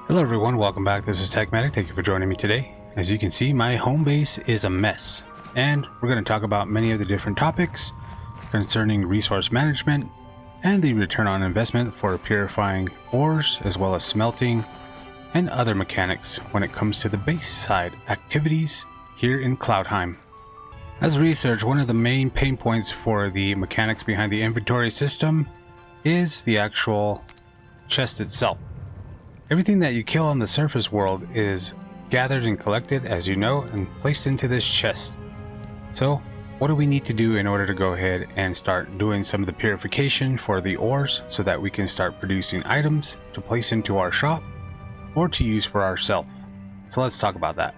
Hello everyone, welcome back. This is Techmatic. Thank you for joining me today. As you can see, my home base is a mess, and we're going to talk about many of the different topics concerning resource management and the return on investment for purifying ores, as well as smelting and other mechanics when it comes to the base side activities here in Cloudheim. As research, one of the main pain points for the mechanics behind the inventory system is the actual chest itself. Everything that you kill on the surface world is gathered and collected, as you know, and placed into this chest. So what do we need to do in order to go ahead and start doing some of the purification for the ores so that we can start producing items to place into our shop or to use for ourselves? So let's talk about that.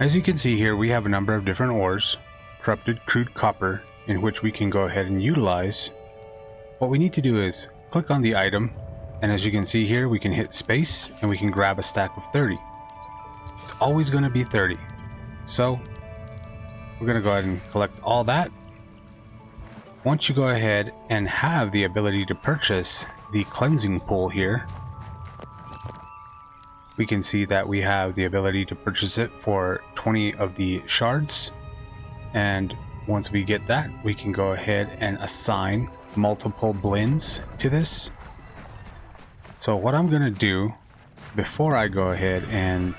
As you can see here, we have a number of different ores, corrupted crude copper, in which we can go ahead and utilize. What we need to do is click on the item, and as you can see here, we can hit space and we can grab a stack of 30. It's always going to be 30. So we're going to go ahead and collect all that. Once you go ahead and have the ability to purchase the cleansing pool here, we can see that we have the ability to purchase it for 20 of the shards. And once we get that, we can go ahead and assign multiple blins to this. So what I'm going to do before I go ahead and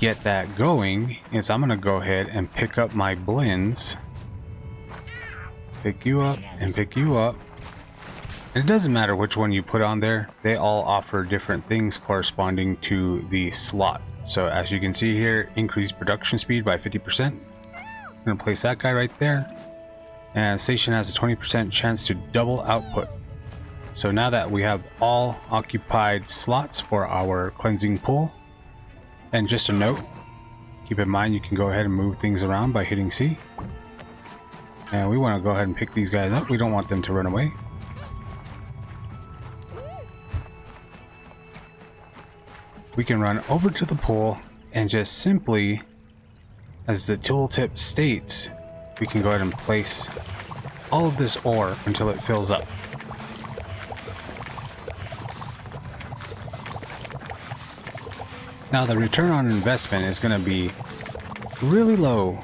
get that going is I'm going to go ahead and pick up my blins. Pick you up and pick you up. And it doesn't matter which one you put on there. They all offer different things corresponding to the slot. So as you can see here, increase production speed by 50%. I'm going to place that guy right there. And station has a 20% chance to double output. So now that we have all occupied slots for our cleansing pool, and just a note, keep in mind you can go ahead and move things around by hitting C. And we want to go ahead and pick these guys up. We don't want them to run away. We can run over to the pool and just simply, as the tooltip states, we can go ahead and place all of this ore until it fills up. Now the return on investment is going to be really low.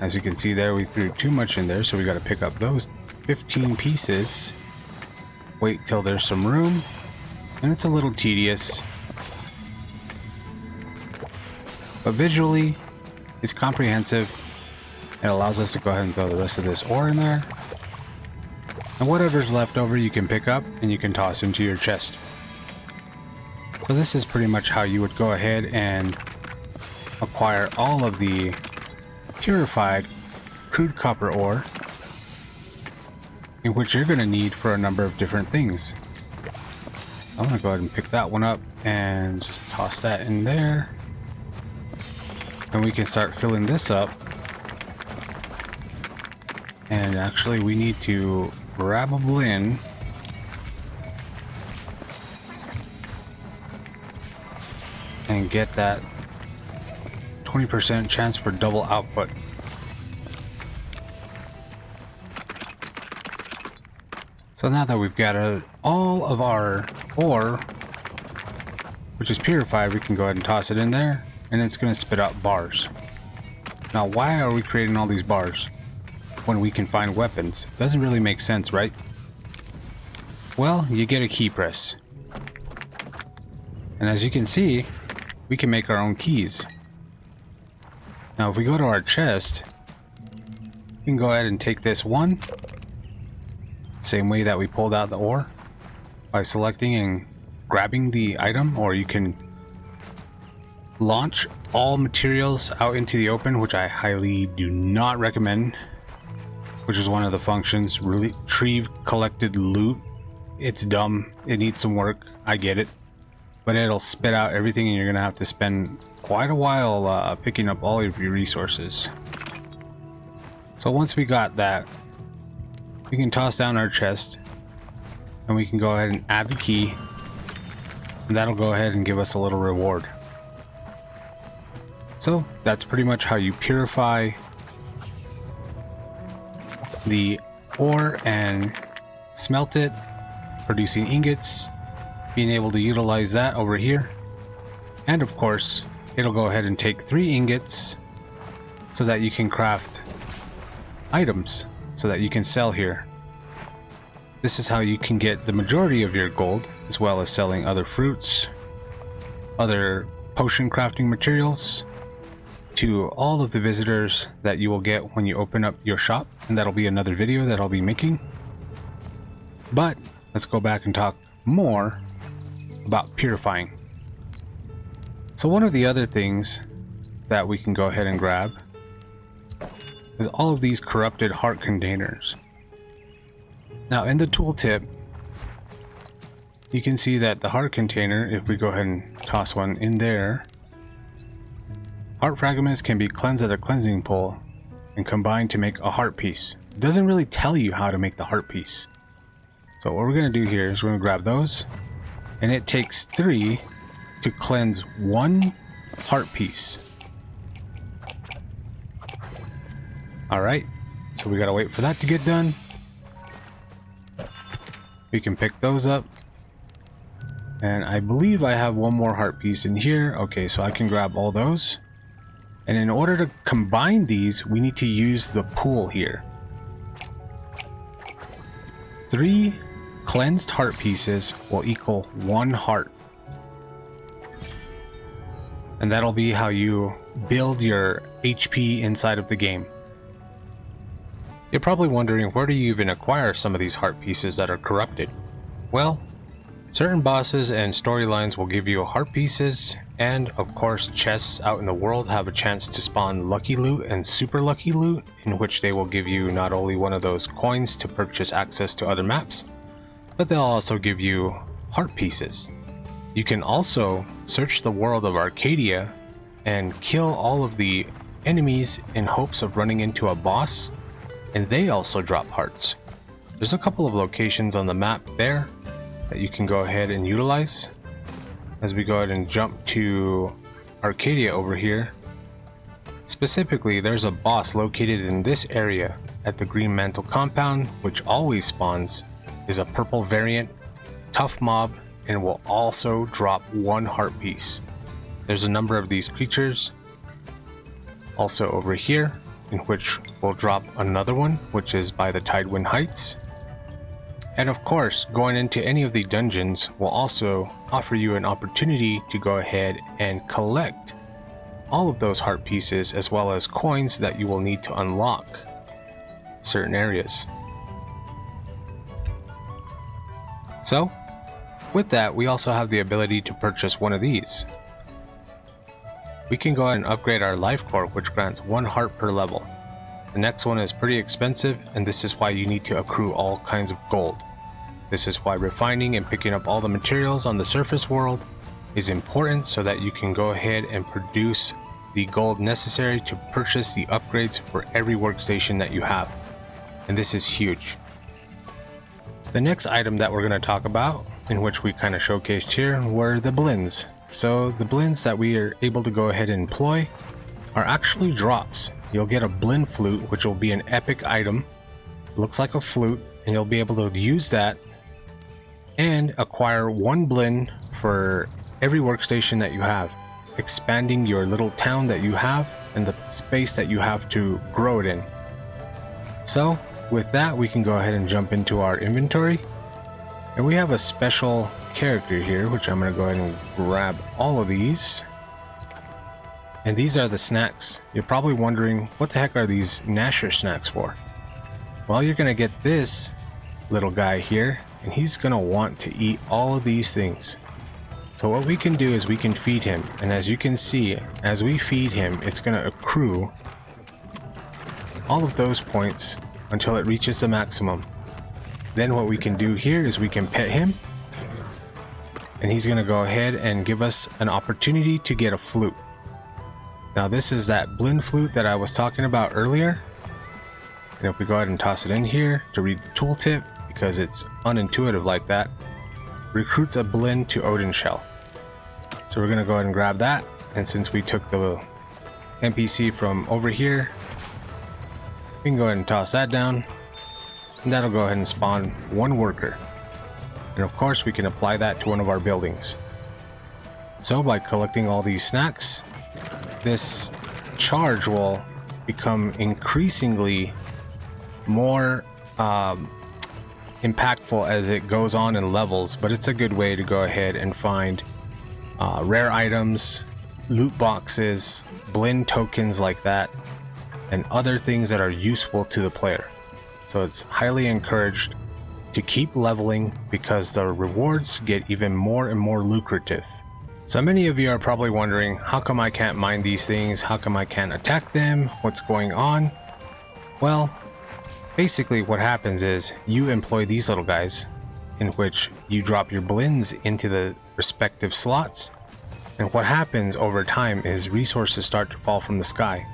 As you can see there, we threw too much in there, so we got to pick up those 15 pieces. Wait till there's some room, and it's a little tedious. But visually, it's comprehensive. It allows us to go ahead and throw the rest of this ore in there. And whatever's left over you can pick up and you can toss into your chest. So this is pretty much how you would go ahead and acquire all of the purified crude copper ore, in which you're going to need for a number of different things. I'm going to go ahead and pick that one up and just toss that in there. And we can start filling this up. And actually we need to grab a blin. And get that 20% chance for double output. So now that we've gathered all of our ore, which is purified, we can go ahead and toss it in there, and it's going to spit out bars. Now, why are we creating all these bars when we can find weapons? Doesn't really make sense, right? Well, you get a key press. And as you can see, we can make our own keys. Now if we go to our chest, we can go ahead and take this one, same way that we pulled out the ore, by selecting and grabbing the item, or you can launch all materials out into the open, which I highly do not recommend, which is one of the functions. Retrieve collected loot. It's dumb, it needs some work, I get it. But it'll spit out everything and you're going to have to spend quite a while picking up all of your resources. So once we got that, we can toss down our chest and we can go ahead and add the key. And that'll go ahead and give us a little reward. So that's pretty much how you purify the ore and smelt it, producing ingots, being able to utilize that over here And of course, it'll go ahead and take 3 ingots so that you can craft items so that you can sell here. This is how you can get the majority of your gold, as well as selling other fruits, other potion crafting materials, to all of the visitors that you will get when you open up your shop, and that'll be another video that I'll be making. But let's go back and talk more about purifying. So one of the other things that we can go ahead and grab is all of these corrupted heart containers. Now in the tooltip, you can see that the heart container, if we go ahead and toss one in there, heart fragments can be cleansed at a cleansing pool and combined to make a heart piece. It doesn't really tell you how to make the heart piece. So what we're going to do here is we're going to grab those, and it takes 3 to cleanse 1 heart piece. Alright, so we got to wait for that to get done. We can pick those up. And I believe I have 1 more heart piece in here. Okay, so I can grab all those. And in order to combine these, we need to use the pool here. 3 cleansed heart pieces will equal 1 heart. And that'll be how you build your HP inside of the game. You're probably wondering, where do you even acquire some of these heart pieces that are corrupted? Well, certain bosses and storylines will give you heart pieces, and of course chests out in the world have a chance to spawn lucky loot and super lucky loot, in which they will give you not only one of those coins to purchase access to other maps, but they'll also give you heart pieces. You can also search the world of Arcadia and kill all of the enemies in hopes of running into a boss, and they also drop hearts. There's a couple of locations on the map there that you can go ahead and utilize. As we go ahead and jump to Arcadia over here, specifically there's a boss located in this area at the Green Mantle compound, which always spawns, is a purple variant, tough mob, and will also drop 1 heart piece. There's a number of these creatures also over here, in which will drop another one, which is by the Tidewind Heights. And of course, going into any of the dungeons will also offer you an opportunity to go ahead and collect all of those heart pieces, as well as coins that you will need to unlock certain areas. So, with that, we also have the ability to purchase one of these. We can go ahead and upgrade our life core, which grants 1 heart per level. The next one is pretty expensive, and this is why you need to accrue all kinds of gold. This is why refining and picking up all the materials on the surface world is important, so that you can go ahead and produce the gold necessary to purchase the upgrades for every workstation that you have. And this is huge. The next item that we're going to talk about, in which we kind of showcased here, were the Blins. So the Blins that we are able to go ahead and employ are actually drops. You'll get a Blin flute, which will be an epic item. It looks like a flute, and you'll be able to use that and acquire 1 Blin for every workstation that you have, expanding your little town that you have and the space that you have to grow it in. So with that, we can go ahead and jump into our inventory, and we have a special character here, which I'm going to go ahead and grab all of these. And these are the snacks. You're probably wondering, what the heck are these Gnasher snacks for? Well, you're going to get this little guy here, and he's going to want to eat all of these things. So what we can do is we can feed him, and as you can see, as we feed him, it's going to accrue all of those points until it reaches the maximum. Then what we can do here is we can pet him, and he's going to go ahead and give us an opportunity to get a flute. Now this is that Blin flute that I was talking about earlier. And if we go ahead and toss it in here to read the tooltip, because it's unintuitive like that, recruits a Blin to Odin Shell. So we're going to go ahead and grab that, and since we took the NPC from over here, we can go ahead and toss that down, and that'll go ahead and spawn 1 worker. And of course we can apply that to one of our buildings. So by collecting all these snacks, this charge will become increasingly more impactful as it goes on in levels, but it's a good way to go ahead and find rare items, loot boxes, Blinn tokens like that, and other things that are useful to the player. So it's highly encouraged to keep leveling because the rewards get even more and more lucrative. So many of you are probably wondering, how come I can't mine these things? How come I can't attack them? What's going on? Well, basically what happens is you employ these little guys, in which you drop your Blins into the respective slots, and what happens over time is resources start to fall from the sky.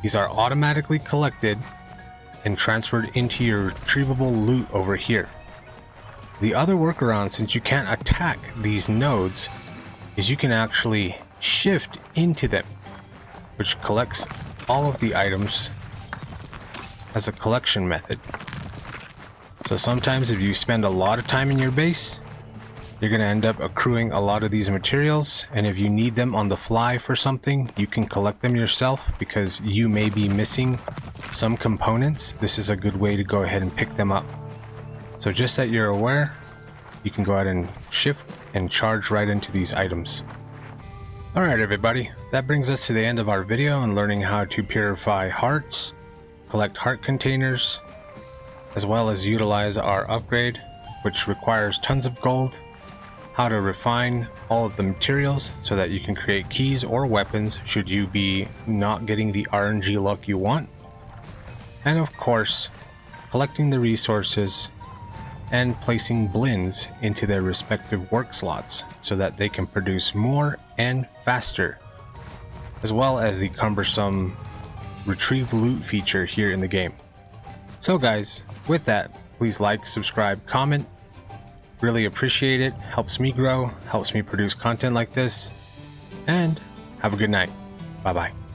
These are automatically collected and transferred into your retrievable loot over here. The other workaround, since you can't attack these nodes, is you can actually shift into them, which collects all of the items as a collection method. So sometimes if you spend a lot of time in your base, you're going to end up accruing a lot of these materials, and if you need them on the fly for something, you can collect them yourself because you may be missing some components. This is a good way to go ahead and pick them up. So just that you're aware, you can go ahead and shift and charge right into these items. Alright everybody, that brings us to the end of our video on learning how to purify hearts, collect heart containers, as well as utilize our upgrade, which requires tons of gold, how to refine all of the materials so that you can create keys or weapons should you be not getting the RNG luck you want, and of course, collecting the resources and placing Blins into their respective work slots so that they can produce more and faster, as well as the cumbersome retrieve loot feature here in the game. So guys, with that, please like, subscribe, comment. Really appreciate it. Helps me grow, helps me produce content like this, and have a good night. Bye bye.